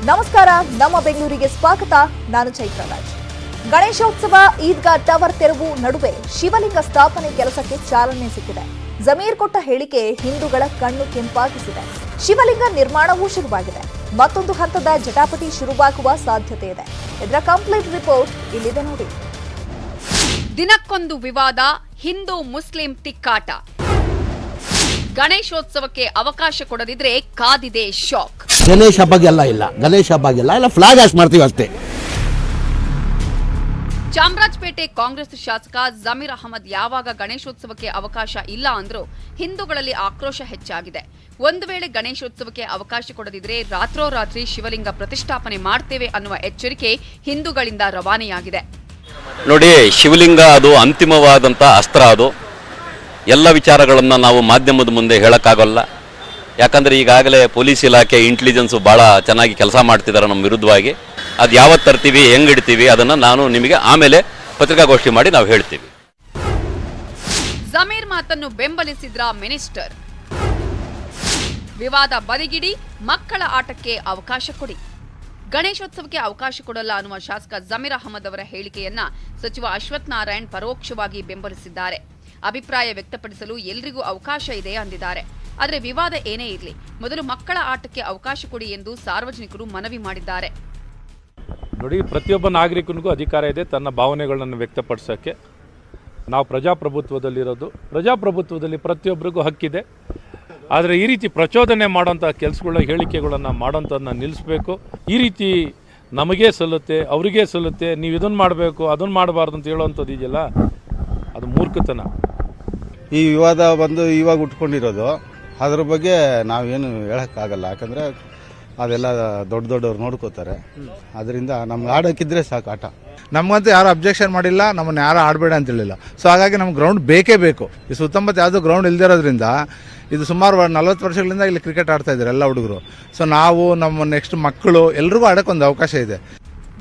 ನಮಸ್ಕಾರ, ನಮ್ಮ ಬೆಂಗಳೂರಿಗೆ ಸ್ವಾಗತ. ನಾನು ಚೈತ್ರ ರಾಜ್. ಗಣೇಶೋತ್ಸವ ಈದ್ಗಾ ಟವರ್ ತೆರವು ನಡುವೆ ಶಿವಲಿಂಗ ಸ್ಥಾಪನೆ ಕೆಲಸಕ್ಕೆ ಚಾಲನೆ ಸಿಕ್ಕಿದೆ. ಜಮೀರ್ ಕೊಟ್ಟ ಹೇಳಿಕೆ ಹಿಂದೂಗಳ ಕಣ್ಣು ಕೆಂಪಾಗಿಸಿದೆ. ಶಿವಲಿಂಗ ನಿರ್ಮಾಣವೂ ಶುರುವಾಗಿದೆ. ಮತ್ತೊಂದು ಹಂತದ ಜಟಾಪಟಿ ಶುರುವಾಗುವ ಸಾಧ್ಯತೆ ಇದೆ. ಇದರ ಕಂಪ್ಲೀಟ್ ರಿಪೋರ್ಟ್ ಇಲ್ಲಿದೆ ನೋಡಿ. ದಿನಕ್ಕೊಂದು ವಿವಾದ, ಹಿಂದೂ ಮುಸ್ಲಿಂ ತಿಕ್ಕಾಟ. ಗಣೇಶೋತ್ಸವಕ್ಕೆ ಅವಕಾಶ ಕೊಡದಿದ್ರೆ ಕಾದಿದೆ ಶಾಕ್. ಗಣೇಶ ಹಬ್ಬಗೆಲ್ಲ ಇಲ್ಲ, ಗಣೇಶ ಹಬ್ಬಗೆಲ್ಲ ಎಲ್ಲ ಫ್ಲಾಗ್ ಹಾಸ್ಟ್ ಮಾಡ್ತೀವಿ ಅಷ್ಟೇ. ಚಾಮರಾಜಪೇಟೆ ಕಾಂಗ್ರೆಸ್ ಶಾಸಕ ಜಮೀರ್ ಅಹಮದ್ ಯಾವಾಗ ಗಣೇಶೋತ್ಸವಕ್ಕೆ ಅವಕಾಶ ಇಲ್ಲ ಅಂದ್ರೂ ಹಿಂದೂಗಳಲ್ಲಿ ಆಕ್ರೋಶ ಹೆಚ್ಚಾಗಿದೆ. ಒಂದು ವೇಳೆ ಗಣೇಶೋತ್ಸವಕ್ಕೆ ಅವಕಾಶ ಕೊಡದಿದ್ರೆ ರಾತ್ರೋರಾತ್ರಿ ಶಿವಲಿಂಗ ಪ್ರತಿಷ್ಠಾಪನೆ ಮಾಡ್ತೇವೆ ಅನ್ನುವ ಎಚ್ಚರಿಕೆ ಹಿಂದೂಗಳಿಂದ ರವಾನೆಯಾಗಿದೆ. ನೋಡಿ, ಶಿವಲಿಂಗ ಅದು ಅಂತಿಮವಾದಂಥ ಅಸ್ತ್ರ. ಅದು ಎಲ್ಲ ವಿಚಾರಗಳನ್ನು ನಾವು ಮಾಧ್ಯಮದ ಮುಂದೆ ಹೇಳೋಕ್ಕಾಗಲ್ಲ. ಯಾಕಂದರೆ ಈಗಾಗಲೇ ಪೊಲೀಸ್ ಇಲಾಖೆ ಇಂಟೆಲಿಜೆನ್ಸು ಭಾಳ ಚೆನ್ನಾಗಿ ಕೆಲಸ ಮಾಡ್ತಿದ್ದಾರೆ ನಮ್ಮ ವಿರುದ್ಧವಾಗಿ. ಅದು ಯಾವತ್ತು ತರ್ತೀವಿ, ಹೆಂಗೆ ಇಡ್ತೀವಿ, ಅದನ್ನು ನಾನು ನಿಮಗೆ ಆಮೇಲೆ ಪತ್ರಿಕಾಗೋಷ್ಠಿ ಮಾಡಿ ನಾವು ಹೇಳ್ತೀವಿ. ಜಮೀರ್ ಮಾತನ್ನು ಬೆಂಬಲಿಸಿದ್ರ ಮಿನಿಸ್ಟರ್. ವಿವಾದ ಬದಿಗಿಡಿ, ಮಕ್ಕಳ ಆಟಕ್ಕೆ ಅವಕಾಶ ಕೊಡಿ. ಗಣೇಶೋತ್ಸವಕ್ಕೆ ಅವಕಾಶ ಕೊಡಲ್ಲ ಅನ್ನುವ ಶಾಸಕ ಜಮೀರ್ ಅಹಮದ್ ಅವರ ಹೇಳಿಕೆಯನ್ನ ಸಚಿವ ಅಶ್ವಥ್ ನಾರಾಯಣ್ ಪರೋಕ್ಷವಾಗಿ ಬೆಂಬಲಿಸಿದ್ದಾರೆ. ಅಭಿಪ್ರಾಯ ವ್ಯಕ್ತಪಡಿಸಲು ಎಲ್ರಿಗೂ ಅವಕಾಶ ಇದೆ ಅಂದಿದ್ದಾರೆ. ಆದರೆ ವಿವಾದ ಏನೇ ಇರಲಿ, ಮೊದಲು ಮಕ್ಕಳ ಆಟಕ್ಕೆ ಅವಕಾಶ ಕೊಡಿ ಎಂದು ಸಾರ್ವಜನಿಕರು ಮನವಿ ಮಾಡಿದ್ದಾರೆ. ನೋಡಿ, ಪ್ರತಿಯೊಬ್ಬ ನಾಗರಿಕನಿಗೂ ಅಧಿಕಾರ ಇದೆ ತನ್ನ ಭಾವನೆಗಳನ್ನು ವ್ಯಕ್ತಪಡಿಸೋಕ್ಕೆ. ನಾವು ಪ್ರಜಾಪ್ರಭುತ್ವದಲ್ಲಿರೋದು, ಪ್ರಜಾಪ್ರಭುತ್ವದಲ್ಲಿ ಪ್ರತಿಯೊಬ್ಬರಿಗೂ ಹಕ್ಕಿದೆ. ಆದರೆ ಈ ರೀತಿ ಪ್ರಚೋದನೆ ಮಾಡೋಂಥ ಕೆಲಸಗಳ ಹೇಳಿಕೆಗಳನ್ನು ಮಾಡೋಂಥದ್ದನ್ನ ನಿಲ್ಲಿಸಬೇಕು. ಈ ರೀತಿ ನಮಗೇ ಸಲ್ಲುತ್ತೆ, ಅವರಿಗೇ ಸಲ್ಲುತ್ತೆ, ನೀವು ಇದನ್ನು ಮಾಡಬೇಕು ಅದನ್ನು ಮಾಡಬಾರ್ದು ಅಂತ ಹೇಳೋವಂಥದ್ದು ಇದೆಯಲ್ಲ, ಅದು ಮೂರ್ಖತನ. ಈ ವಿವಾದ ಬಂದು ಇವಾಗ ಉಟ್ಕೊಂಡಿರೋದು, ಅದ್ರ ಬಗ್ಗೆ ನಾವೇನು ಹೇಳೋಕ್ಕಾಗಲ್ಲ. ಯಾಕಂದರೆ ಅದೆಲ್ಲ ದೊಡ್ಡವ್ರು ನೋಡ್ಕೋತಾರೆ. ಅದರಿಂದ ನಮ್ಗೆ ಆಡೋಕ್ಕಿದ್ರೆ ಸಾಕು ಆಟ. ನಮಗಂತೂ ಯಾರು ಅಬ್ಜೆಕ್ಷನ್ ಮಾಡಿಲ್ಲ, ನಮ್ಮನ್ನು ಯಾರು ಆಡಬೇಡ ಅಂತ ಹೇಳಿಲ್ಲ. ಸೊ ಹಾಗಾಗಿ ನಮ್ಗೆ ಗ್ರೌಂಡ್ ಬೇಕೇ ಬೇಕು. ಈ ಸುತ್ತಮುತ್ತ ಯಾವುದೋ ಗ್ರೌಂಡ್ ಇಲ್ದಿರೋದ್ರಿಂದ ಇದು ಸುಮಾರು 40 ವರ್ಷಗಳಿಂದ ಇಲ್ಲಿ ಕ್ರಿಕೆಟ್ ಆಡ್ತಾ ಇದ್ದಾರೆ ಎಲ್ಲ ಹುಡುಗರು. ಸೊ ನಾವು ನಮ್ಮ ನೆಕ್ಸ್ಟ್ ಮಕ್ಕಳು ಎಲ್ರಿಗೂ ಆಡೋಕ್ಕೊಂದು ಅವಕಾಶ ಇದೆ.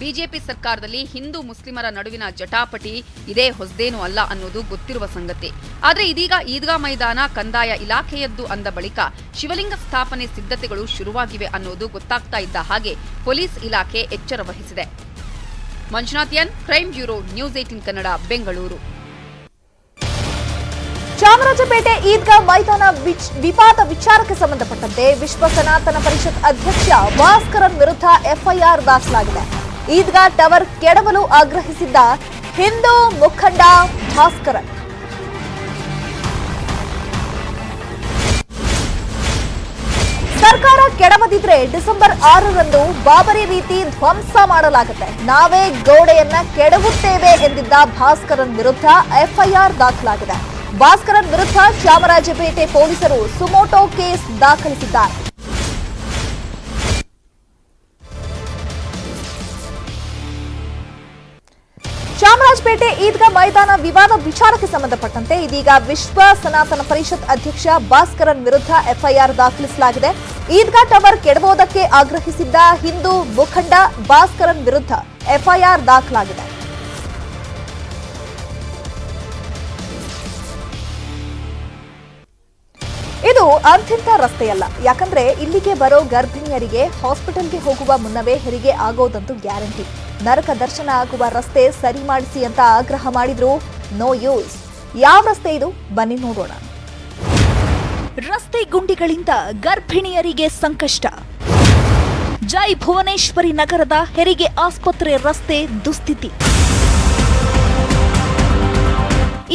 ಬಿಜೆಪಿ ಸರ್ಕಾರದಲ್ಲಿ ಹಿಂದೂ ಮುಸ್ಲಿಮರ ನಡುವಿನ ಜಟಾಪಟಿ ಇದೇ ಹೊಸದೇನೂ ಅಲ್ಲ ಅನ್ನೋದು ಗೊತ್ತಿರುವ ಸಂಗತಿ. ಆದರೆ ಇದೀಗ ಈದ್ಗಾ ಮೈದಾನ ಕಂದಾಯ ಇಲಾಖೆಯದ್ದು ಅಂದ ಬಳಿಕ ಶಿವಲಿಂಗ ಸ್ಥಾಪನೆ ಸಿದ್ಧತೆಗಳು ಶುರುವಾಗಿವೆ ಅನ್ನೋದು ಗೊತ್ತಾಗ್ತಾ ಇದ್ದ ಹಾಗೆ ಪೊಲೀಸ್ ಇಲಾಖೆ ಎಚ್ಚರ ವಹಿಸಿದೆ. Manjunath N, crime bureau, news 18 Kannada, Bengaluru. Chamarajpet Idgah ಮೈದಾನ ವಿವಾದ ವಿಚಾರಕ್ಕೆ ಸಂಬಂಧಪಟ್ಟಂತೆ ವಿಶ್ವ ಸನಾತನ ಪರಿಷತ್ ಅಧ್ಯಕ್ಷ ಭಾಸ್ಕರನ್ ವಿರುದ್ಧ ಎಫ್ಐಆರ್ ದಾಖಲಾಗಿದೆ. ಈದ್ಗಾ ಟವರ್ ಕೆಡವಲು ಆಗ್ರಹಿಸಿದ್ದ ಹಿಂದೂ ಮುಖಂಡ ಭಾಸ್ಕರನ್ ಸರ್ಕಾರ ಕೆಡವದಿದ್ರೆ ಡಿಸೆಂಬರ್ 6ರಂದು ಬಾಬರಿ ರೀತಿ ಧ್ವಂಸ ಮಾಡಲಾಗುತ್ತೆ, ನಾವೇ ಗೋಡೆಯನ್ನ ಕೆಡವುತ್ತೇವೆ ಎಂದಿದ್ದ ಭಾಸ್ಕರನ್ ವಿರುದ್ಧ ಎಫ್ಐಆರ್ ದಾಖಲಾಗಿದೆ. ಭಾಸ್ಕರನ್ ವಿರುದ್ಧ ಚಾಮರಾಜಪೇಟೆ ಪೊಲೀಸರು ಸುಮೋಟೋ ಕೇಸ್ ದಾಖಲಿಸಿದ್ದಾರೆ. ಚಾಮರಾಜಪೇಟೆ ಈದ್ಗಾ ಮೈದಾನ ವಿವಾದ ವಿಚಾರಕ್ಕೆ ಸಂಬಂಧಪಟ್ಟಂತೆ ಇದೀಗ ವಿಶ್ವ ಸನಾತನ ಪರಿಷತ್ ಅಧ್ಯಕ್ಷ ಭಾಸ್ಕರನ್ ವಿರುದ್ಧ ಎಫ್ಐಆರ್ ದಾಖಲಿಸಲಾಗಿದೆ. ಈದ್ಗಾ ಟವರ್ ಕೆಡವುವುದಕ್ಕೆ ಆಗ್ರಹಿಸಿದ್ದ ಹಿಂದೂ ಮುಖಂಡ ಭಾಸ್ಕರನ್ ವಿರುದ್ಧ ಎಫ್ಐಆರ್ ದಾಖಲಾಗಿದೆ. ಇದು ಅಂತಿಂತ ರಸ್ತೆಯಲ್ಲ. ಯಾಕಂದ್ರೆ ಇಲ್ಲಿಗೆ ಬರೋ ಗರ್ಭಿಣಿಯರಿಗೆ ಹಾಸ್ಪಿಟಲ್ಗೆ ಹೋಗುವ ಮುನ್ನವೇ ಹೆರಿಗೆ ಆಗೋದಂತೂ ಗ್ಯಾರಂಟಿ. ನರಕ ದರ್ಶನ ಆಗುವ ರಸ್ತೆ ಸರಿ ಮಾಡಿಸಿ ಅಂತ ಆಗ್ರಹ ಮಾಡಿದ್ರು. No use. ಯಾವ ರಸ್ತೆ ಇದು, ಬನ್ನಿ ನೋಡೋಣ. ರಸ್ತೆ ಗುಂಡಿಗಳಿಂದ ಗರ್ಭಿಣಿಯರಿಗೆ ಸಂಕಷ್ಟ. ಜೈ ಭುವನೇಶ್ವರಿ ನಗರದ ಹೆರಿಗೆ ಆಸ್ಪತ್ರೆ ರಸ್ತೆ ದುಸ್ಥಿತಿ.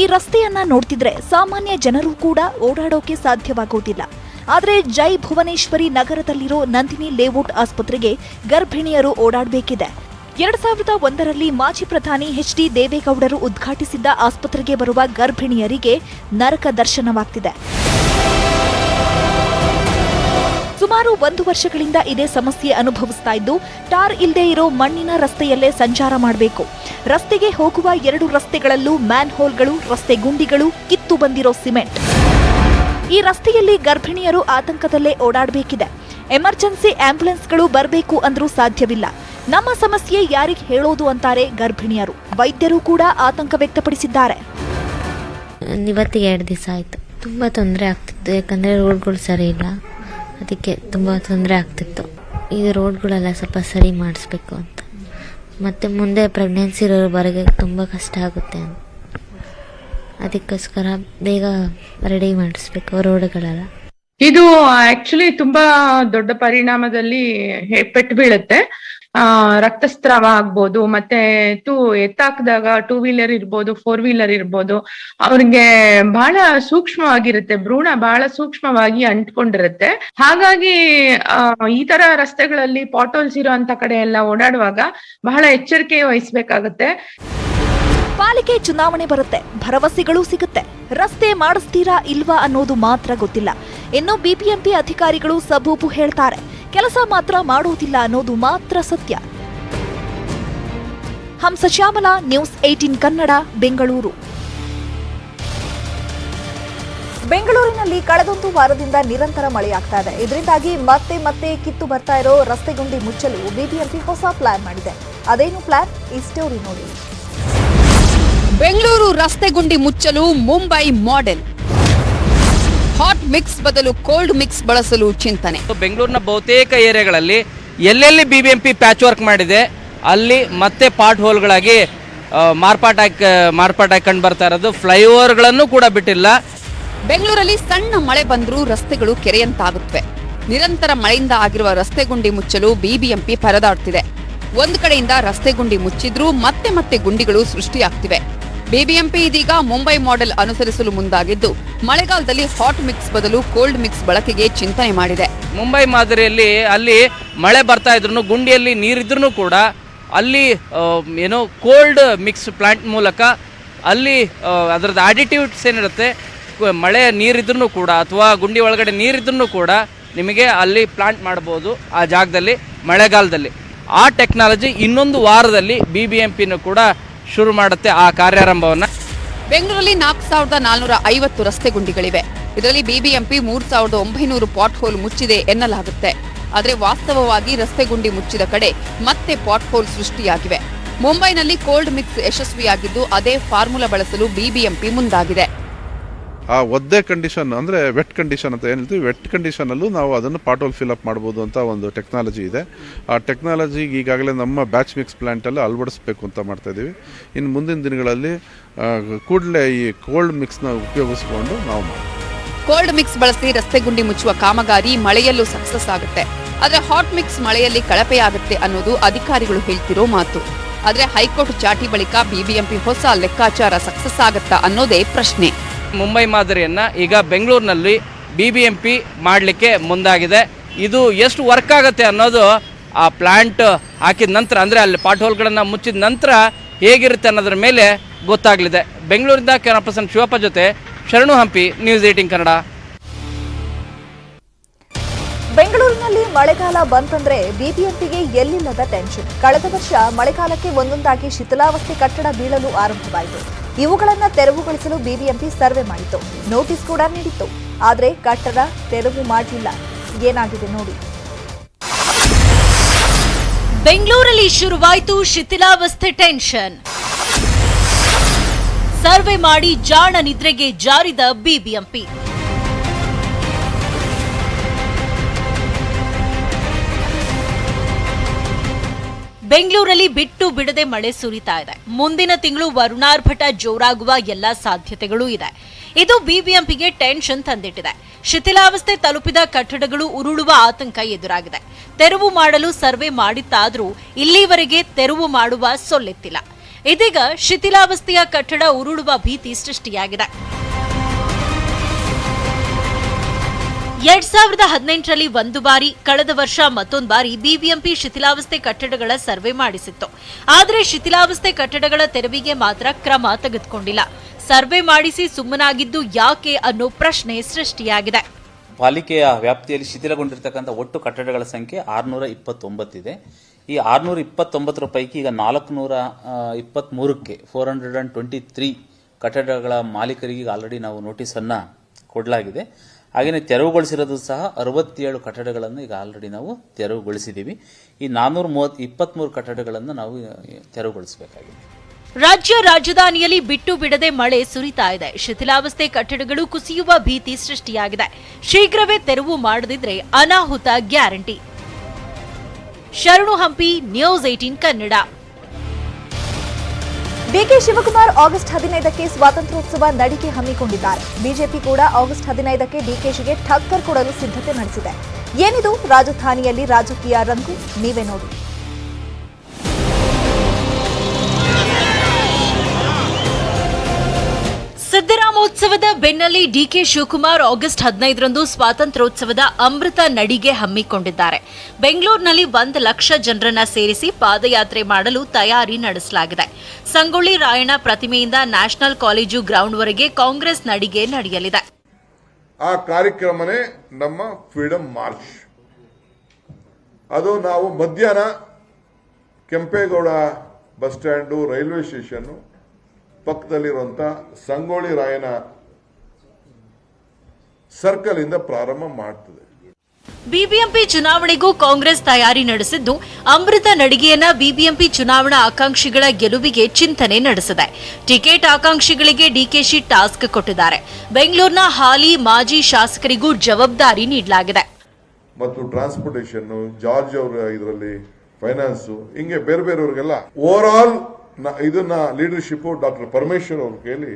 ಈ ರಸ್ತೆಯನ್ನ ನೋಡ್ತಿದ್ರೆ ಸಾಮಾನ್ಯ ಜನರು ಕೂಡ ಓಡಾಡೋಕೆ ಸಾಧ್ಯವಾಗುವುದಿಲ್ಲ. ಆದರೆ ಜೈ ಭುವನೇಶ್ವರಿ ನಗರದಲ್ಲಿರೋ ನಂದಿನಿ ಲೇಔಟ್ ಆಸ್ಪತ್ರೆಗೆ ಗರ್ಭಿಣಿಯರು ಓಡಾಡಬೇಕಿದೆ. 2001ರಲ್ಲಿ ಮಾಜಿ ಪ್ರಧಾನಿ ಎಚ್ ಡಿ ದೇವೇಗೌಡರು ಉದ್ಘಾಟಿಸಿದ್ದ ಆಸ್ಪತ್ರೆಗೆ ಬರುವ ಗರ್ಭಿಣಿಯರಿಗೆ ನರಕ ದರ್ಶನವಾಗ್ತಿದೆ. ಸುಮಾರು 1 ವರ್ಷಗಳಿಂದ ಇದೇ ಸಮಸ್ಯೆ ಅನುಭವಿಸ್ತಾ ಇದ್ದು, ಟಾರ್ ಇಲ್ಲದೆ ಇರೋ ಮಣ್ಣಿನ ರಸ್ತೆಯಲ್ಲೇ ಸಂಚಾರ ಮಾಡಬೇಕು. ರಸ್ತೆಗೆ ಹೋಗುವ 2 ರಸ್ತೆಗಳಲ್ಲೂ ಮ್ಯಾನ್ ಹೋಲ್ಗಳು, ರಸ್ತೆ ಗುಂಡಿಗಳು, ಕಿತ್ತು ಬಂದಿರೋ ಸಿಮೆಂಟ್. ಈ ರಸ್ತೆಯಲ್ಲಿ ಗರ್ಭಿಣಿಯರು ಆತಂಕದಲ್ಲೇ ಓಡಾಡಬೇಕಿದೆ. ಎಮರ್ಜೆನ್ಸಿ ಆಂಬ್ಯುಲೆನ್ಸ್ಗಳು ಬರಬೇಕು ಅಂದ್ರೂ ಸಾಧ್ಯವಿಲ್ಲ. ನಮ್ಮ ಸಮಸ್ಯೆ ಯಾರಿಗೆ ಹೇಳೋದು ಅಂತಾರೆ ಗರ್ಭಿಣಿಯರು. ವೈದ್ಯರು ಕೂಡ ಆತಂಕ ವ್ಯಕ್ತಪಡಿಸಿದ್ದಾರೆ. ಇವತ್ತಿಗೆ 2 ದಿವಸ ಆಯಿತು. ತುಂಬ ತೊಂದರೆ ಆಗ್ತಿತ್ತು, ಯಾಕಂದರೆ ರೋಡ್ಗಳು ಸರಿ ಇಲ್ಲ. ಅದಕ್ಕೆ ತುಂಬ ತೊಂದರೆ ಆಗ್ತಿತ್ತು. ಈ ರೋಡ್ಗಳೆಲ್ಲ ಸ್ವಲ್ಪ ಸರಿ ಮಾಡಿಸ್ಬೇಕು ಅಂತ. ಮತ್ತು ಮುಂದೆ ಪ್ರೆಗ್ನೆನ್ಸಿ ಇರೋವರೆಗೆ ತುಂಬ ಕಷ್ಟ ಆಗುತ್ತೆ ಅಂತ, ಅದಕ್ಕೋಸ್ಕರ ಬೇಗ ರೆಡಿ ಮಾಡಿಸ್ಬೇಕು ರೋಡ್ಗಳೆಲ್ಲ. ಇದು ಆಕ್ಚುಲಿ ತುಂಬಾ ದೊಡ್ಡ ಪರಿಣಾಮದಲ್ಲಿ ಪೆಟ್ಟು ಬೀಳುತ್ತೆ. ರಕ್ತಸ್ರಾವ ಆಗ್ಬೋದು, ಮತ್ತೆ ಎತ್ತಾಕಿದಾಗ 2 ವೀಲರ್ ಇರ್ಬೋದು, 4 ವೀಲರ್ ಇರ್ಬೋದು, ಅವ್ರಿಗೆ ಬಹಳ ಸೂಕ್ಷ್ಮವಾಗಿರುತ್ತೆ, ಭ್ರೂಣ ಬಹಳ ಸೂಕ್ಷ್ಮವಾಗಿ ಅಂಟ್ಕೊಂಡಿರುತ್ತೆ. ಹಾಗಾಗಿ ಈ ತರ ರಸ್ತೆಗಳಲ್ಲಿ ಪಾಟ್‌ಹೋಲ್ಸ್ ಇರೋಂತ ಕಡೆ ಎಲ್ಲ ಓಡಾಡುವಾಗ ಬಹಳ ಎಚ್ಚರಿಕೆ ವಹಿಸ್ಬೇಕಾಗತ್ತೆ. ಪಾಲಿಕೆ ಚುನಾವಣೆ ಬರುತ್ತೆ, ಭರವಸೆಗಳು ಸಿಗುತ್ತೆ, ರಸ್ತೆ ಮಾಡಿಸ್ತೀರಾ ಇಲ್ವಾ ಅನ್ನೋದು ಮಾತ್ರ ಗೊತ್ತಿಲ್ಲ. ಇನ್ನು ಬಿಬಿಎಂಪಿ ಅಧಿಕಾರಿಗಳು ಸಬೂಬು ಹೇಳ್ತಾರೆ, ಕೆಲಸ ಮಾತ್ರ ಮಾಡುವುದಿಲ್ಲ ಅನ್ನೋದು ಮಾತ್ರ ಸತ್ಯ. ಹಂಸಶ್ಯಾಮಲ, ನ್ಯೂಸ್ 18 ಕನ್ನಡ, ಬೆಂಗಳೂರು. ಬೆಂಗಳೂರಿನಲ್ಲಿ ಕಳೆದೊಂದು ವಾರದಿಂದ ನಿರಂತರ ಮಳೆಯಾಗ್ತಾ ಇದೆ. ಇದರಿಂದಾಗಿ ಮತ್ತೆ ಕಿತ್ತು ಬರ್ತಾ ಇರೋ ರಸ್ತೆ ಗುಂಡಿ ಮುಚ್ಚಲು ಬಿಬಿಎಂಪಿ ಹೊಸ ಪ್ಲಾನ್ ಮಾಡಿದೆ. ಅದೇನು ಪ್ಲಾನ್? ಈ ಸ್ಟೋರಿ ನೋಡಿ. ಬೆಂಗಳೂರು ರಸ್ತೆ ಗುಂಡಿ ಮುಚ್ಚಲು ಮುಂಬೈ ಮಾಡೆಲ್. ಹಾಟ್ ಮಿಕ್ಸ್ ಬದಲು ಕೋಲ್ಡ್ ಮಿಕ್ಸ್ ಬಳಸಲು ಚಿಂತನೆ. ಬೆಂಗಳೂರಿನ ಬಹುತೇಕ ಏರಿಯಾಗಳಲ್ಲಿ ಎಲ್ಲೆಲ್ಲಿ ಬಿಬಿಎಂಪಿ ಪ್ಯಾಚ್ ವರ್ಕ್ ಮಾಡಿದೆ ಅಲ್ಲಿ ಮತ್ತೆ ಪಾಟ್ ಹೋಲ್ಗಳಾಗಿ ಮಾರ್ಪಾಟ್ ಹಾಕೊಂಡು ಬರ್ತಾ ಇರೋದು. ಫ್ಲೈಓವರ್ಗಳನ್ನು ಕೂಡ ಬಿಟ್ಟಿಲ್ಲ. ಬೆಂಗಳೂರಲ್ಲಿ ಸಣ್ಣ ಮಳೆ ಬಂದರೂ ರಸ್ತೆಗಳು ಕೆರೆಯಂತಾಗುತ್ತವೆ. ನಿರಂತರ ಮಳೆಯಿಂದ ಆಗಿರುವ ರಸ್ತೆ ಗುಂಡಿ ಮುಚ್ಚಲು ಬಿಬಿಎಂಪಿ ಪರದಾಡ್ತಿದೆ. ಒಂದು ಕಡೆಯಿಂದ ರಸ್ತೆ ಗುಂಡಿ ಮುಚ್ಚಿದ್ರೂ ಮತ್ತೆ ಗುಂಡಿಗಳು ಸೃಷ್ಟಿಯಾಗ್ತಿವೆ. ಬಿಬಿಎಂಪಿ ಇದೀಗ ಮುಂಬೈ ಮಾಡೆಲ್ ಅನುಸರಿಸಲು ಮುಂದಾಗಿದ್ದು, ಮಳೆಗಾಲದಲ್ಲಿ ಹಾಟ್ ಮಿಕ್ಸ್ ಬದಲು ಕೋಲ್ಡ್ ಮಿಕ್ಸ್ ಬಳಕೆಗೆ ಚಿಂತನೆ ಮಾಡಿದೆ. ಮುಂಬೈ ಮಾದರಿಯಲ್ಲಿ ಅಲ್ಲಿ ಮಳೆ ಬರ್ತಾ ಇದ್ರು, ಗುಂಡಿಯಲ್ಲಿ ನೀರಿದ್ರೂ ಕೂಡ ಅಲ್ಲಿ ಕೋಲ್ಡ್ ಮಿಕ್ಸ್ ಪ್ಲಾಂಟ್ ಮೂಲಕ ಅಲ್ಲಿ ಅದರದ್ದು ಆಡಿಟಿವ್ಸ್ ಏನಿರುತ್ತೆ, ಮಳೆ ನೀರಿದ್ರೂ ಕೂಡ ಅಥವಾ ಗುಂಡಿ ಒಳಗಡೆ ನೀರಿದ್ರೂ ಕೂಡ ನಿಮಗೆ ಅಲ್ಲಿ ಪ್ಲಾಂಟ್ ಮಾಡ್ಬೋದು ಆ ಜಾಗದಲ್ಲಿ ಮಳೆಗಾಲದಲ್ಲಿ. ಆ ಟೆಕ್ನಾಲಜಿ ಇನ್ನೊಂದು ವಾರದಲ್ಲಿ ಬಿಬಿಎಂಪಿನೂ ಕೂಡ ಶುರು ಮಾಡುತ್ತೆ ಆ ಕಾರ್ಯಾರಂಭವನ್ನು. ಬೆಂಗಳೂರಲ್ಲಿ 4450 ರಸ್ತೆ ಗುಂಡಿಗಳಿವೆ. ಇದರಲ್ಲಿ ಬಿಬಿಎಂಪಿ 3900 ಪಾಟ್ ಹೋಲ್ ಮುಚ್ಚಿದೆ ಎನ್ನಲಾಗುತ್ತೆ. ಆದರೆ ವಾಸ್ತವವಾಗಿ ರಸ್ತೆ ಗುಂಡಿ ಮುಚ್ಚಿದ ಕಡೆ ಮತ್ತೆ ಪಾಟ್ ಹೋಲ್ ಸೃಷ್ಟಿಯಾಗಿವೆ. ಮುಂಬೈನಲ್ಲಿ ಕೋಲ್ಡ್ ಮಿಕ್ಸ್ ಯಶಸ್ವಿಯಾಗಿದ್ದು, ಅದೇ ಫಾರ್ಮುಲಾ ಬಳಸಲು ಬಿಬಿಎಂಪಿ ಮುಂದಾಗಿದೆ. ಆ ಒದ್ದೆ ಕಂಡೀಷನ್ ಅಂದರೆ ವೆಟ್ ಕಂಡೀಷನ್ ಅಂತ ಏನು ಹೇಳ್ತೀವಿ, ವೆಟ್ ಕಂಡೀಷನಲ್ಲೂ ನಾವು ಅದನ್ನು ಪಾಟೋಲ್ ಫಿಲ್ಅಪ್ ಮಾಡ್ಬೋದು ಅಂತ ಒಂದು ಟೆಕ್ನಾಲಜಿ ಇದೆ. ಆ ಟೆಕ್ನಾಲಜಿಗೆ ಈಗಾಗಲೇ ನಮ್ಮ ಬ್ಯಾಚ್ ಮಿಕ್ಸ್ ಪ್ಲಾಂಟಲ್ಲಿ ಅಳವಡಿಸ್ಬೇಕು ಅಂತ ಮಾಡ್ತಾಯಿದ್ದೀವಿ. ಇನ್ನು ಮುಂದಿನ ದಿನಗಳಲ್ಲಿ ಕೂಡಲೇ ಈ ಕೋಲ್ಡ್ ಮಿಕ್ಸ್ನ ಉಪಯೋಗಿಸ್ಕೊಂಡು ನಾವು ಕೋಲ್ಡ್ ಮಿಕ್ಸ್ ಬಳಸಿ ರಸ್ತೆ ಗುಂಡಿ ಮುಚ್ಚುವ ಕಾಮಗಾರಿ ಮಳೆಯಲ್ಲೂ ಸಕ್ಸಸ್ ಆಗುತ್ತೆ. ಆದರೆ ಹಾಟ್ ಮಿಕ್ಸ್ ಮಳೆಯಲ್ಲಿ ಕಳಪೆಯಾಗುತ್ತೆ ಅನ್ನೋದು ಅಧಿಕಾರಿಗಳು ಹೇಳ್ತಿರೋ ಮಾತು. ಆದರೆ ಹೈಕೋರ್ಟ್ ಚಾಟಿ ಬಳಿಕ ಬಿಬಿಎಂಪಿ ಹೊಸ ಲೆಕ್ಕಾಚಾರ ಸಕ್ಸಸ್ ಆಗುತ್ತಾ ಅನ್ನೋದೇ ಪ್ರಶ್ನೆ. ಮುಂಬೈ ಮಾದರಿಯನ್ನು ಈಗ ಬೆಂಗಳೂರಿನಲ್ಲಿ ಬಿಬಿಎಂಪಿ ಮಾಡಲಿಕ್ಕೆ ಮುಂದಾಗಿದೆ. ಇದು ಎಷ್ಟು ವರ್ಕ್ ಆಗುತ್ತೆ ಅನ್ನೋದು ಆ ಪ್ಲಾಂಟ್ ಹಾಕಿದ ನಂತರ, ಅಂದರೆ ಅಲ್ಲಿ ಪಾಟ್ ಹೋಲ್ಗಳನ್ನು ಮುಚ್ಚಿದ ನಂತರ ಹೇಗಿರುತ್ತೆ ಅನ್ನೋದ್ರ ಮೇಲೆ ಗೊತ್ತಾಗಲಿದೆ. ಬೆಂಗಳೂರಿಂದ ಕ್ಯಾಮರಾ ಪರ್ಸನ್ ಶಿವಪ್ಪ ಜೊತೆ ಶರಣು ಹಂಪಿ, ನ್ಯೂಸ್ 18 ಕನ್ನಡ. ಬೆಂಗಳೂರಿನಲ್ಲಿ ಮಳೆಗಾಲ ಬಂತಂದ್ರೆ ಬಿಬಿಎಂಪಿಗೆ ಎಲ್ಲಿಲ್ಲದ ಟೆನ್ಷನ್. ಕಳೆದ ವರ್ಷ ಮಳೆಗಾಲಕ್ಕೆ ಒಂದೊಂದಾಗಿ ಶಿಥಿಲಾವಸ್ಥೆ ಕಟ್ಟಡ ಬೀಳಲು ಆರಂಭವಾಯಿತು. ಇವುಗಳನ್ನು ತೆರವುಗೊಳಿಸಲು ಬಿಬಿಎಂಪಿ ಸರ್ವೆ ಮಾಡಿತ್ತು, ನೋಟಿಸ್ ಕೂಡ ನೀಡಿತ್ತು. ಆದರೆ ಕಟ್ಟಡ ತೆರವು ಮಾಡಲಿಲ್ಲ. ಏನಾಗಿದೆ ನೋಡಿ. ಬೆಂಗಳೂರಲ್ಲಿ ಶುರುವಾಯಿತು ಶಿಥಿಲಾವಸ್ಥೆ ಟೆನ್ಷನ್. ಸರ್ವೆ ಮಾಡಿ ಜಾಣ ನಿದ್ರೆಗೆ ಜಾರಿದ ಬಿಬಿಎಂಪಿ. ಬೆಂಗಳೂರಲ್ಲಿ ಬಿಟ್ಟು ಬಿಡದೆ ಮಳೆ ಸುರಿತಾ ಇದೆ. ಮುಂದಿನ ತಿಂಗಳು ವರುಣಾರ್ಭಟ ಜೋರಾಗುವ ಎಲ್ಲಾ ಸಾಧ್ಯತೆಗಳೂ ಇದೆ. ಇದು ಬಿಬಿಎಂಪಿಗೆ ಟೆನ್ಷನ್ ತಂದಿಟ್ಟಿದೆ. ಶಿಥಿಲಾವಸ್ಥೆ ತಲುಪಿದ ಕಟ್ಟಡಗಳು ಉರುಳುವ ಆತಂಕ ಎದುರಾಗಿದೆ. ತೆರವು ಮಾಡಲು ಸರ್ವೆ ಮಾಡಿತ್ತಾದರೂ ಇಲ್ಲಿವರೆಗೆ ತೆರವು ಮಾಡುವ ಸೊಲ್ಲೆತ್ತಿಲ್ಲ. ಇದೀಗ ಶಿಥಿಲಾವಸ್ಥೆಯ ಕಟ್ಟಡ ಉರುಳುವ ಭೀತಿ ಸೃಷ್ಟಿಯಾಗಿದೆ. 2018ರಲ್ಲಿ ಒಂದು ಬಾರಿ, ಕಳೆದ ವರ್ಷ ಮತ್ತೊಂದು ಬಾರಿ ಬಿಬಿಎಂಪಿ ಶಿಥಿಲಾವಸ್ಥೆ ಕಟ್ಟಡಗಳ ಸರ್ವೆ ಮಾಡಿಸಿತ್ತು. ಆದರೆ ಶಿಥಿಲಾವಸ್ಥೆ ಕಟ್ಟಡಗಳ ತೆರವಿಗೆ ಮಾತ್ರ ಕ್ರಮ ತೆಗೆದುಕೊಂಡಿಲ್ಲ. ಸರ್ವೆ ಮಾಡಿಸಿ ಸುಮ್ಮನಾಗಿದ್ದು ಯಾಕೆ ಅನ್ನೋ ಪ್ರಶ್ನೆ ಸೃಷ್ಟಿಯಾಗಿದೆ. ಪಾಲಿಕೆಯ ವ್ಯಾಪ್ತಿಯಲ್ಲಿ ಶಿಥಿಲಗೊಂಡಿರತಕ್ಕಂಥ ಒಟ್ಟು ಕಟ್ಟಡಗಳ ಸಂಖ್ಯೆ 629 ಇದೆ. ಈ 629 ಪೈಕಿ ಈಗ 423ಕ್ಕೆ 423 ಕಟ್ಟಡಗಳ ಮಾಲೀಕರಿಗೆ ಆಲ್ರೆಡಿ ನಾವು ನೋಟಿಸನ್ನು ಕೊಡಲಾಗಿದೆ. ಹಾಗೆಯೇ ತೆರವುಗೊಳಿಸಿರೋದು ಸಹ 67 ಕಟ್ಟಡಗಳನ್ನು ಈಗ ಆಲ್ರೆಡಿ ನಾವು ತೆರವುಗೊಳಿಸಿದ್ದೀವಿ. ಈ 423 ಕಟ್ಟಡಗಳನ್ನು ನಾವು ತೆರವುಗೊಳಿಸಬೇಕಾಗಿದೆ. ರಾಜ್ಯ ರಾಜಧಾನಿಯಲ್ಲಿ ಬಿಟ್ಟು ಬಿಡದೆ ಮಳೆ ಸುರಿತಾ ಇದೆ. ಶಿಥಿಲಾವಸ್ಥೆ ಕಟ್ಟಡಗಳು ಕುಸಿಯುವ ಭೀತಿ ಸೃಷ್ಟಿಯಾಗಿದೆ. ಶೀಘ್ರವೇ ತೆರವು ಮಾಡದಿದ್ರೆ ಅನಾಹುತ guarantee. Sharanu Hampi, news 18 Kannada. DK Shivakumar August 15ಕ್ಕೆ ಸ್ವಾತಂತ್ರ್ಯೋತ್ಸವ ನಡಿಗೆ ಹಮ್ಮಿಕೊಂಡಿದ್ದಾರೆ. ಬಿಜೆಪಿ ಕೂಡ ಆಗಸ್ಟ್ 15ಕ್ಕೆ ಡಿಕೆಶಿಗೆ ಠಕ್ಕರ್ ಕೊಡಲು ಸಿದ್ಧತೆ ನಡೆಸಿದೆ. ಏನಿದು ರಾಜಧಾನಿಯಲ್ಲಿ ರಾಜಕೀಯ ರಂಗು? ನೀವೇ ನೋಡಿ. ಸಿದ್ದರಾಮೋತ್ಸವದ ಬೆನ್ನಲ್ಲೇ ಡಿಕೆ ಶಿವಕುಮಾರ್ ಆಗಸ್ಟ್ 15ರಂದು ಸ್ವಾತಂತ್ರ್ಯೋತ್ಸವದ ಅಮೃತ ನಡಿಗೆ ಹಮ್ಮಿಕೊಂಡಿದ್ದಾರೆ. ಬೆಂಗಳೂರಿನಲ್ಲಿ 1 ಲಕ್ಷ ಜನರನ್ನ ಸೇರಿಸಿ ಪಾದಯಾತ್ರೆ ಮಾಡಲು ತಯಾರಿ ನಡೆಸಲಾಗಿದೆ. ಸಂಗೊಳ್ಳಿ ರಾಯಣ್ಣ ಪ್ರತಿಮೆಯಿಂದ ನ್ಯಾಷನಲ್ ಕಾಲೇಜು ಗ್ರೌಂಡ್ವರೆಗೆ ಕಾಂಗ್ರೆಸ್ ನಡಿಗೆ ನಡೆಯಲಿದೆ. ಆ ಕಾರ್ಯಕ್ರಮನೇ ನಮ್ಮ ಫ್ರೀಡಂ ಮಾರ್ಚ್. ಅದು ನಾವು ಮಧ್ಯಾಹ್ನ Kempegowda bus stand, railway station ಪಕ್ಕದಲ್ಲಿರುವಂತ ಸಂಗೊಳ್ಳಿ ರಾಯಣ್ಣ ಸರ್ಕಲ್ ಇಂದ ಪ್ರಾರಂಭ ಮಾಡ್ತದೆ. ಬಿಬಿಎಂಪಿ ಚುನಾವಣೆಗೂ ಕಾಂಗ್ರೆಸ್ ತಯಾರಿ ನಡೆಸಿದ್ದು, ಅಮೃತ ನಡಿಗೆಯನ್ನ ಬಿಬಿಎಂಪಿ ಚುನಾವಣಾ ಆಕಾಂಕ್ಷಿಗಳ ಗೆಲುವಿಗೆ ಚಿಂತನೆ ನಡೆಸಿದೆ. ಟಿಕೆಟ್ ಆಕಾಂಕ್ಷಿಗಳಿಗೆ ಡಿಕೆಶಿ ಟಾಸ್ಕ್ ಕೊಟ್ಟಿದ್ದಾರೆ. ಬೆಂಗಳೂರಿನ ಹಾಲಿ ಮಾಜಿ ಶಾಸಕರಿಗೂ ಜವಾಬ್ದಾರಿ ನೀಡಲಾಗಿದೆ. ಮತ್ತು ಟ್ರಾನ್ಸ್ಪೋರ್ಟೇಷನ್, ಜಾರ್ಜ್ ಅವರ ಇದರಲ್ಲಿ ಫೈನಾನ್ಸ್, ಹಿಂಗೆ ಬೇರೆ ಬೇರೆಯವರಿಗೆಲ್ಲ ಓವರ್ ಆಲ್ ಇದನ್ನ ಲೀಡರ್ಶಿಪ್ ಡಾಕ್ಟರ್ ಪರಮೇಶ್ವರ್ ಅವ್ರ ಕೈಲಿ,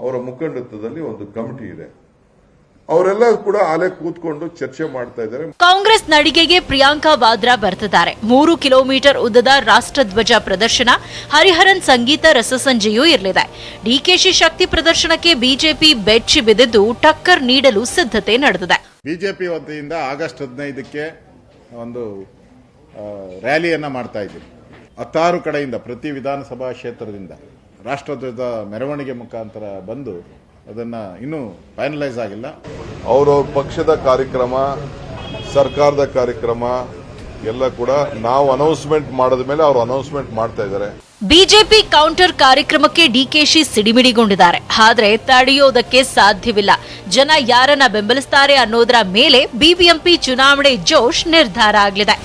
ಅವರ ಮುಖಂಡತ್ವದಲ್ಲಿ ಒಂದು ಕಮಿಟಿ ಇದೆ. ಅವರೆಲ್ಲ ಕೂಡ ಅಲ್ಲೇ ಕೂತ್ಕೊಂಡು ಚರ್ಚೆ ಮಾಡ್ತಾ ಇದ್ದಾರೆ. ಕಾಂಗ್ರೆಸ್ ನಡಿಗೆಗೆ ಪ್ರಿಯಾಂಕಾ ವಾದ್ರಾ ಬರ್ತಿದ್ದಾರೆ. 3 ಕಿಲೋಮೀಟರ್ ಉದ್ದದ ರಾಷ್ಟ್ರಧ್ವಜ ಪ್ರದರ್ಶನ, ಹರಿಹರನ್ ಸಂಗೀತ ರಸಸಂಜೆಯೂ ಇರಲಿದೆ. ಡಿಕೆಶಿ ಶಕ್ತಿ ಪ್ರದರ್ಶನಕ್ಕೆ ಬಿಜೆಪಿ ಬೆಚ್ಚಿ ಬಿದ್ದಿದ್ದು ಟಕ್ಕರ್ ನೀಡಲು ಸಿದ್ಧತೆ ನಡೆದಿದೆ. ಬಿಜೆಪಿ ವತಿಯಿಂದ ಆಗಸ್ಟ್ 15ಕ್ಕೆ ಒಂದು ರ್ಯಾಲಿಯನ್ನ ಮಾಡ್ತಾ ಇದ್ದೀವಿ. 16 ಕಡೆಯಿಂದ ಪ್ರತಿ ವಿಧಾನಸಭಾ ಕ್ಷೇತ್ರದಿಂದ ರಾಷ್ಟ್ರಧ್ವಜ ಮೆರವಣಿಗೆ ಮುಖಾಂತರ ಬಂದು ಅದನ್ನ ಇನ್ನೂ ಫೈನಲೈಸ್ ಆಗಿಲ್ಲ. ಅವರ ಪಕ್ಷದ ಕಾರ್ಯಕ್ರಮ, ಸರ್ಕಾರದ ಕಾರ್ಯಕ್ರಮ ಎಲ್ಲ ಕೂಡ ನಾವು ಅನೌನ್ಸ್ಮೆಂಟ್ ಮಾಡಿದ ಮೇಲೆ ಅವರು ಅನೌನ್ಸ್ಮೆಂಟ್ ಮಾಡ್ತಾ ಇದ್ದಾರೆ. ಬಿಜೆಪಿ ಕೌಂಟರ್ ಕಾರ್ಯಕ್ರಮಕ್ಕೆ ಡಿಕೆಶಿ ಸಿಡಿಮಿಡಿಗೊಂಡಿದ್ದಾರೆ. ಆದ್ರೆ ತಡೆಯೋದಕ್ಕೆ ಸಾಧ್ಯವಿಲ್ಲ. ಜನ ಯಾರನ್ನ ಬೆಂಬಲಿಸ್ತಾರೆ ಅನ್ನೋದರ ಮೇಲೆ ಬಿಬಿಎಂಪಿ ಚುನಾವಣೆ ಜೋಶ್ ನಿರ್ಧಾರ ಆಗಲಿದೆ.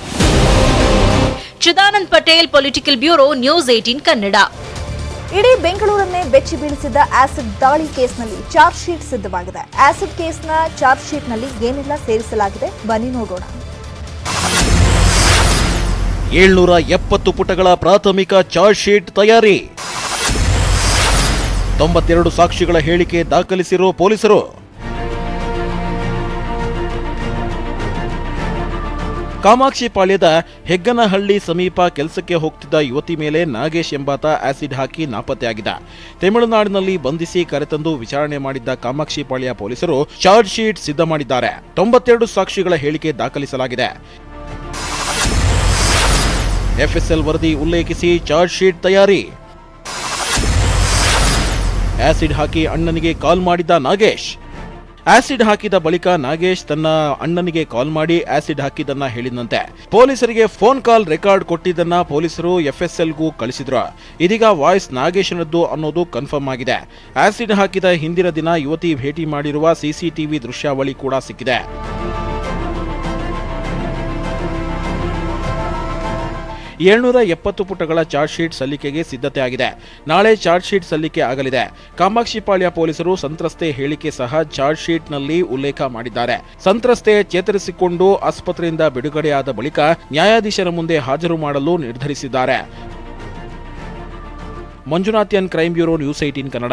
Chidanand Patel, political bureau, news 18 Kannada. ಇಡೀ ಬೆಂಗಳೂರನ್ನೇ ಬೆಚ್ಚಿ ಬೀಳಿಸಿದ ಆಸಿಡ್ ದಾಳಿ ಕೇಸ್ನಲ್ಲಿ ಚಾರ್ಜ್ ಶೀಟ್ ಸಿದ್ಧವಾಗಿದೆ. ಆಸಿಡ್ ಕೇಸ್ನ ಚಾರ್ಜ್ ಶೀಟ್ನಲ್ಲಿ ಏನೆಲ್ಲ ಸೇರಿಸಲಾಗಿದೆ ಬನ್ನಿ ನೋಡೋಣ. 770 ಪುಟಗಳ ಪ್ರಾಥಮಿಕ ಚಾರ್ಜ್ ಶೀಟ್ ತಯಾರಿ. 92 ಸಾಕ್ಷಿಗಳ ಹೇಳಿಕೆ ದಾಖಲಿಸಿರೋ ಪೊಲೀಸರು. ಕಾಮಾಕ್ಷಿಪಾಳ್ಯದ ಹೆಗ್ಗನಹಳ್ಳಿ ಸಮೀಪ ಕೆಲಸಕ್ಕೆ ಹೋಗ್ತಿದ್ದ ಯುವತಿ ಮೇಲೆ ನಾಗೇಶ್ ಎಂಬಾತ ಆಸಿಡ್ ಹಾಕಿ ನಾಪತ್ತೆಯಾಗಿದ್ದ. ತಮಿಳುನಾಡಿನಲ್ಲಿ ಬಂಧಿಸಿ ಕರೆತಂದು ವಿಚಾರಣೆ ಮಾಡಿದ್ದ ಕಾಮಾಕ್ಷಿಪಾಳ್ಯ ಪೊಲೀಸರು ಚಾರ್ಜ್ ಶೀಟ್ ಸಿದ್ಧ ಮಾಡಿದ್ದಾರೆ. 92 ಸಾಕ್ಷಿಗಳ ಹೇಳಿಕೆ ದಾಖಲಿಸಲಾಗಿದೆ. ಎಫ್ಎಸ್ಎಲ್ ವರದಿ ಉಲ್ಲೇಖಿಸಿ ಚಾರ್ಜ್ ಶೀಟ್ ತಯಾರಿ. ಆಸಿಡ್ ಹಾಕಿ ಅಣ್ಣನಿಗೆ ಕಾಲ್ ಮಾಡಿದ್ದ ನಾಗೇಶ್. ಆಸಿಡ್ ಹಾಕಿದ ಬಳಿಕ ನಾಗೇಶ್ ತನ್ನ ಅಣ್ಣನಿಗೆ ಕಾಲ್ ಮಾಡಿ ಆಸಿಡ್ ಹಾಕಿದ್ದನ್ನ ಹೇಳಿದಂತೆ. ಪೊಲೀಸರಿಗೆ ಫೋನ್ ಕಾಲ್ ರೆಕಾರ್ಡ್ ಕೊಟ್ಟಿದ್ದನ್ನ ಪೊಲೀಸರು ಎಫ್ಎಸ್ಎಲ್ಗೂ ಕಳಿಸಿದ್ರು. ಇದೀಗ ವಾಯ್ಸ್ ನಾಗೇಶನದ್ದು ಅನ್ನೋದು ಕನ್ಫರ್ಮ್ ಆಗಿದೆ. ಆಸಿಡ್ ಹಾಕಿದ ಹಿಂದಿನ ದಿನ ಯುವತಿ ಭೇಟಿ ಮಾಡಿರುವ ಸಿಸಿಟಿವಿ ದೃಶ್ಯಾವಳಿ ಕೂಡ ಸಿಕ್ಕಿದೆ. 770 ಪುಟಗಳ ಚಾರ್ಜ್ ಶೀಟ್ ಸಲ್ಲಿಕೆಗೆ ಸಿದ್ಧತೆ ಆಗಿದೆ. ನಾಳೆ ಚಾರ್ಜ್ ಶೀಟ್ ಸಲ್ಲಿಕೆ ಆಗಲಿದೆ. ಕಾಮಾಕ್ಷಿಪಾಳ್ಯ ಪೊಲೀಸರು ಸಂತ್ರಸ್ತೆ ಹೇಳಿಕೆ ಸಹ ಚಾರ್ಜ್ ಶೀಟ್ನಲ್ಲಿ ಉಲ್ಲೇಖ ಮಾಡಿದ್ದಾರೆ. ಸಂತ್ರಸ್ತೆ ಚೇತರಿಸಿಕೊಂಡು ಆಸ್ಪತ್ರೆಯಿಂದ ಬಿಡುಗಡೆಯಾದ ಬಳಿಕ ನ್ಯಾಯಾಧೀಶರ ಮುಂದೆ ಹಾಜರು ಮಾಡಲು ನಿರ್ಧರಿಸಿದ್ದಾರೆ. Manjunath N, crime bureau, news 18 Kannada.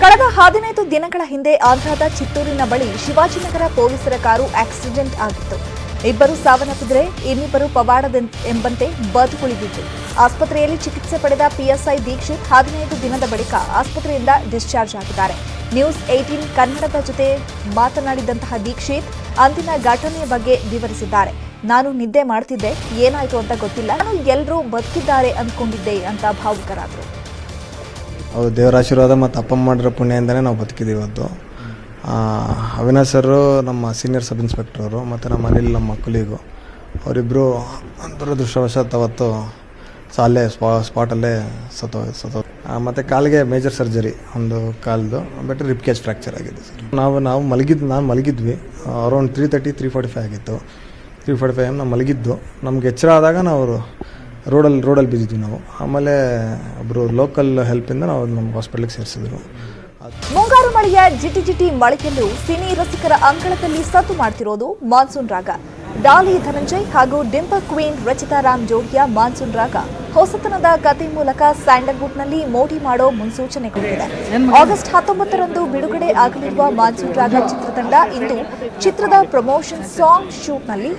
ಕಳೆದ 15 ದಿನಗಳ ಹಿಂದೆ ಆಂಧ್ರದ ಚಿತ್ತೂರಿನ ಬಳಿ ಶಿವಾಜಿನಗರ ಪೊಲೀಸರ ಕಾರು ಆಕ್ಸಿಡೆಂಟ್ ಆಗಿತ್ತು. 2 ಸಾವನ್ನಪ್ಪಿದರೆ ಇನ್ನಿಬ್ಬರು ಪವಾಡ ಎಂಬಂತೆ ಬದುಕುಳಿದಿದ್ದು. ಆಸ್ಪತ್ರೆಯಲ್ಲಿ ಚಿಕಿತ್ಸೆ ಪಡೆದ ಪಿಎಸ್ಐ ದೀಕ್ಷಿತ್ 15 ದಿನದ ಬಳಿಕ ಆಸ್ಪತ್ರೆಯಿಂದ ಡಿಸ್ಚಾರ್ಜ್ ಆಗಿದ್ದಾರೆ. ನ್ಯೂಸ್ 18 ಕನ್ನಡದ ಜೊತೆ ಮಾತನಾಡಿದಂತಹ ದೀಕ್ಷಿತ್ ಅಂದಿನ ಘಟನೆಯ ಬಗ್ಗೆ ವಿವರಿಸಿದ್ದಾರೆ. ನಾನು ನಿದ್ದೆ ಮಾಡ್ತಿದ್ದೆ, ಏನಾಯ್ತು ಅಂತ ಗೊತ್ತಿಲ್ಲ, ನಾನು ಎಲ್ಲರೂ ಬದುಕಿದ್ದಾರೆ ಅಂದ್ಕೊಂಡಿದ್ದೆ ಅಂತ ಭಾವುಕರಾದರು. ಹೌದು, ದೇವರ ಆಶೀರ್ವಾದ ಮತ್ತು ಅಪ್ಪ ಮಾಡಿರೋ ಪುಣ್ಯದಿಂದನೇ ನಾವು ಬದುಕಿದ್ದೀವಿ. ಇವತ್ತು ಅವಿನಾಶ್ ಸರ್ ನಮ್ಮ ಸೀನಿಯರ್ ಸಬ್ ಇನ್ಸ್ಪೆಕ್ಟರ್ ಅವರು ಮತ್ತು ನಮ್ಮ ಮನೇಲಿ ನಮ್ಮ ಕೊಲೀಗು ಅವರಿಬ್ಬರು ದುರದೃಷ್ಟವಶಾತ್ ಅವತ್ತು ಅಲ್ಲೇ ಸ್ಪಾಟಲ್ಲೇ ಸತ್ತೋ ಮತ್ತು ಕಾಲಿಗೆ ಮೇಜರ್ ಸರ್ಜರಿ, ಒಂದು ಕಾಲ್ದು ಬಟ್ ರಿಪ್ ಕೇಜ್ ಫ್ರ್ಯಾಕ್ಚರ್ ಆಗಿದೆ ಸರ್. ನಾವು ಮಲಗಿದ್ವಿ ಅರೌಂಡ್ 3:30, 3:45 ಆಗಿತ್ತು. 3:45 ನಾವು ಮಲಗಿದ್ದು. ನಮ್ಗೆ ಎಚ್ಚರ ಆದಾಗ ನಾವು ರೋಡಲ್ಲಿ ಬಿದ್ದಿದ್ವಿ ನಾವು. ಆಮೇಲೆ ಒಬ್ಬರು ಲೋಕಲ್ ಹೆಲ್ಪಿಂದ ನಾವು ನಮ್ಮ ಹಾಸ್ಪಿಟ್ಲಿಗೆ ಸೇರಿಸಿದ್ರು. ಮುಂಗಾರು ಮಳೆಯ ಜಿಟಿ ಮಳೆಯಲ್ಲೂ ಸಿನಿ ರಸಿಕರ ಅಂಗಳದಲ್ಲಿ ಸದ್ದು ಮಾಡ್ತಿರೋದು ಮಾನ್ಸೂನ್ ರಾಗ. ಡಾಲಿ ಧನಂಜಯ್ ಹಾಗೂ ಡಿಂಪಲ್ ಕ್ವೀನ್ ರಚಿತಾ ರಾಮ್ ಜೋಡಿಯ ಮಾನ್ಸೂನ್ ರಾಗ ಹೊಸತನದ ಕತೆ ಮೂಲಕ ಸ್ಯಾಂಡಲ್ವುಡ್ನಲ್ಲಿ ಮೋಡಿ ಮಾಡೋ ಮುನ್ಸೂಚನೆ ಕೊಟ್ಟಿದೆ. ಆಗಸ್ಟ್ 19ರಂದು ಬಿಡುಗಡೆ ಆಗಲಿರುವ ಮಾನ್ಸೂನ್ ರಾಗ ಚಿತ್ರತಂಡ ಇಂದು ಚಿತ್ರದ ಪ್ರಮೋಷನ್ ಸಾಂಗ್ ಶೂಟ್ನಲ್ಲಿ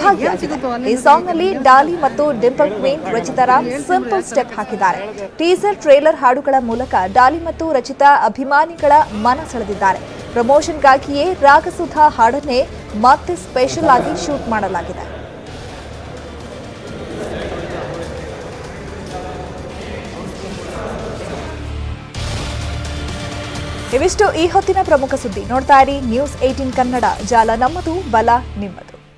ಭಾಗಿಯಾಗಿದೆ. ಈ ಸಾಂಗ್ನಲ್ಲಿ ಡಾಲಿ ಮತ್ತು Dimple queen Rachita Ram simple step ಹಾಕಿದ್ದಾರೆ. ಟೀಸರ್ ಟ್ರೇಲರ್ ಹಾಡುಗಳ ಮೂಲಕ ಡಾಲಿ ಮತ್ತು ರಚಿತಾ ಅಭಿಮಾನಿಗಳ ಮನ ಸೆಳೆದಿದ್ದಾರೆ. ಪ್ರಮೋಷನ್ಗಾಗಿಯೇ ರಾಗಸುಧಾ ಹಾಡನ್ನೇ ಮತ್ತೆ ಸ್ಪೆಷಲ್ ಆಗಿ ಶೂಟ್ ಮಾಡಲಾಗಿದೆ. ಇವಿಷ್ಟು ಈ ಹೊತ್ತಿನ ಪ್ರಮುಖ ಸುದ್ದಿ. ನೋಡ್ತಾ ಇರಿ ನ್ಯೂಸ್ 18 ಕನ್ನಡ. ಜಾಲ ನಮ್ಮದು, ಬಲ ನಿಮ್ಮದು.